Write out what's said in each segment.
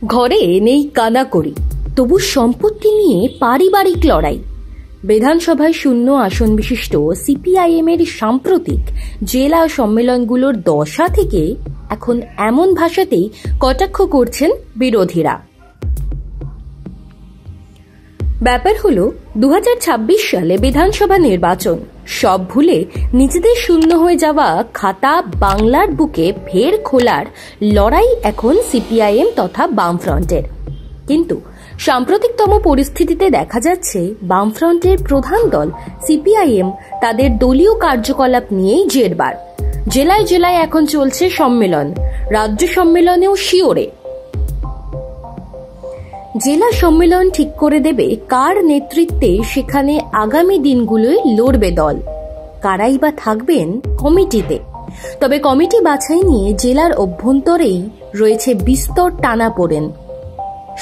ঘরে নেই কানাকড়ি, তবু সম্পত্তি নিয়ে পারিবারিক লড়াই। বিধানসভায় শূন্য আসন বিশিষ্ট সিপিআইএম এর সাম্প্রতিক জেলা সম্মেলনগুলোর দশা থেকে এখন এমন ভাষাতেই কটাক্ষ করছেন বিরোধীরা। ব্যাপার হলো 2026 সালে বিধানসভা নির্বাচন, সব ভুলে নিজেদের শূন্য হয়ে যাওয়া খাতা বাংলার বুকে ফের খোলার লড়াই এখন সিপিআইএম তথা বামফ্রন্টের। কিন্তু সাম্প্রতিকতম পরিস্থিতিতে দেখা যাচ্ছে বামফ্রন্টের প্রধান দল সিপিআইএম তাদের দলীয় কার্যকলাপ নিয়েই জেরবার। জেলায় জেলায় এখন চলছে সম্মেলন, রাজ্য সম্মেলনেও শিওরে। জেলা সম্মেলন ঠিক করে দেবে কার নেতৃত্বে সেখানে আগামী দিনগুলোয় লড়বে দল, কারাই বা থাকবেন কমিটিতে। তবে কমিটি বাছাই নিয়ে জেলার অভ্যন্তরেই রয়েছে বিস্তর টানাপোড়েন।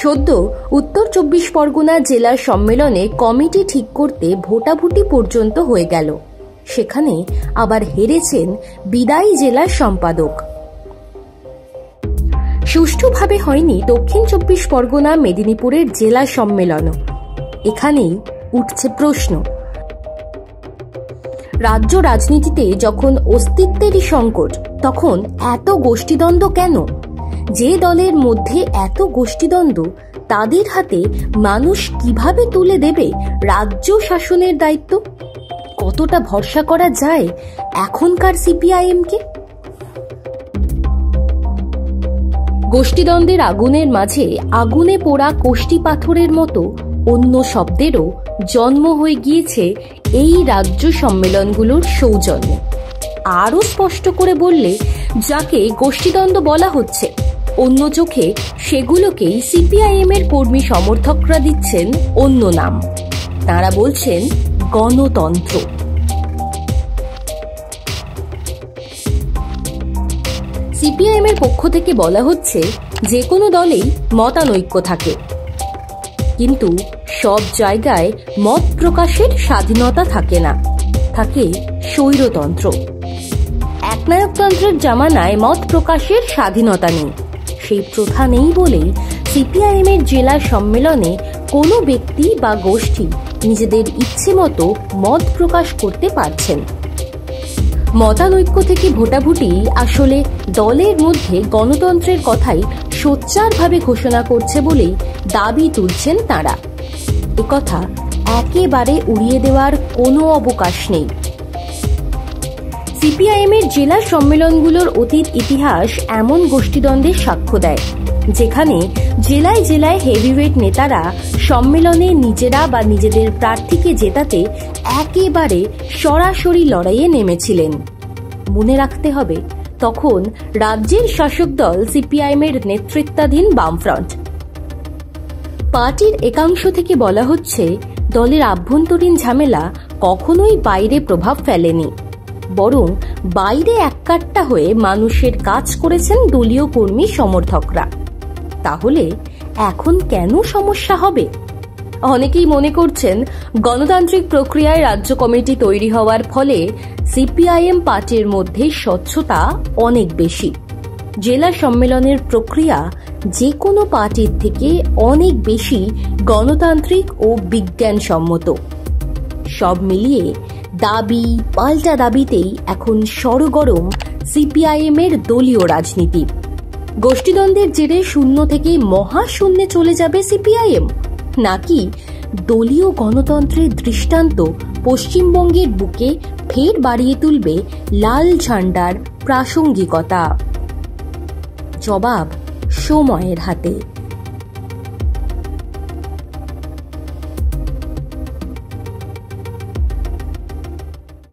সদ্য উত্তর 24 পরগনা জেলার সম্মেলনে কমিটি ঠিক করতে ভোটাভুটি পর্যন্ত হয়ে গেল, সেখানে আবার হেরেছেন বিদায়ী জেলার সম্পাদক। সুষ্ঠুভাবে হয়নি দক্ষিণ 24 পরগনা মেদিনীপুরের জেলা সম্মেলনও। এখানেই উঠছে প্রশ্ন, রাজ্য রাজনীতিতে যখন অস্তিত্বেরই সংকট, তখন এত গোষ্ঠীদ্বন্দ্ব কেন? যে দলের মধ্যে এত গোষ্ঠীদ্বন্দ্ব, তাদের হাতে মানুষ কিভাবে তুলে দেবে রাজ্য শাসনের দায়িত্ব? কতটা ভরসা করা যায় এখনকার সিপিআইএমকে? গোষ্ঠীদ্বন্দ্বের আগুনের মাঝে আগুনে পোড়া কোষ্ঠী পাথরের মতো অন্য শব্দেরও জন্ম হয়ে গিয়েছে এই রাজ্য সম্মেলনগুলোর সৌজন্যে। আরও স্পষ্ট করে বললে, যাকে গোষ্ঠীদ্বন্দ্ব বলা হচ্ছে, অন্য চোখে সেগুলোকেই সিপিআইএম এর কর্মী সমর্থকরা দিচ্ছেন অন্য নাম। তারা বলছেন গণতন্ত্র। সিপিআইএম এর পক্ষ থেকে বলা হচ্ছে যে কোনো দলেই মতানৈক্য থাকে, কিন্তু সব জায়গায় মত প্রকাশের স্বাধীনতা থাকে না, থাকে স্বৈরতন্ত্র। একনায়কতন্ত্রের জামানায় মত প্রকাশের স্বাধীনতা নেই, সেই প্রথা নেই বলেই সিপিআইএম এর জেলা সম্মেলনে কোনো ব্যক্তি বা গোষ্ঠী নিজেদের ইচ্ছে মতো মত প্রকাশ করতে পারছেন। মতানৈক্য থেকে ভোটাভুটি আসলে দলের মধ্যে গণতন্ত্রের কথাই সোচ্চারভাবে ঘোষণা করছে বলেই দাবি তুলছেন তাঁরা। একথা একেবারে উড়িয়ে দেওয়ার কোনো অবকাশ নেই। সিপিআইএম এর জেলা সম্মেলনগুলোর অতীত ইতিহাস এমন গোষ্ঠীদ্বন্দ্বের সাক্ষ্য দেয়, যেখানে জেলায় জেলায় হেভিওয়েট নেতারা সম্মেলনে নিজেরা বা নিজেদের প্রার্থীকে জেতাতে একেবারে সরাসরি লড়াইয়ে নেমেছিলেন। মনে রাখতে হবে, তখন রাজ্যের শাসক দল সিপিআইএম এর নেতৃত্বাধীন বামফ্রন্ট। পার্টির একাংশ থেকে বলা হচ্ছে, দলের আভ্যন্তরীণ ঝামেলা কখনোই বাইরে প্রভাব ফেলেনি, বরং বাইরে এককাট্টা হয়ে মানুষের কাজ করেছেন দলীয় কর্মী সমর্থকরা। তাহলে এখন কেন সমস্যা হবে? অনেকেই মনে করছেন, গণতান্ত্রিক প্রক্রিয়ায় রাজ্য কমিটি তৈরি হওয়ার ফলে সিপিআইএম পার্টির মধ্যে স্বচ্ছতা অনেক বেশি। জেলা সম্মেলনের প্রক্রিয়া যে কোনো পার্টির থেকে অনেক বেশি গণতান্ত্রিক ও বিজ্ঞানসম্মত। সব মিলিয়ে দাবি পাল্টা দাবিতেই এখন সরগরম সিপিআইএম এর দলীয় রাজনীতি। গোষ্ঠীদ্বন্দ্বের জেরে শূন্য থেকে মহাশূন্যে চলে যাবে সিপিআইএম, নাকি দলীয় গণতন্ত্রের দৃষ্টান্ত পশ্চিমবঙ্গের বুকে ফের বাড়িয়ে তুলবে লাল ঝান্ডার প্রাসঙ্গিকতা? জবাব সময়ের হাতে।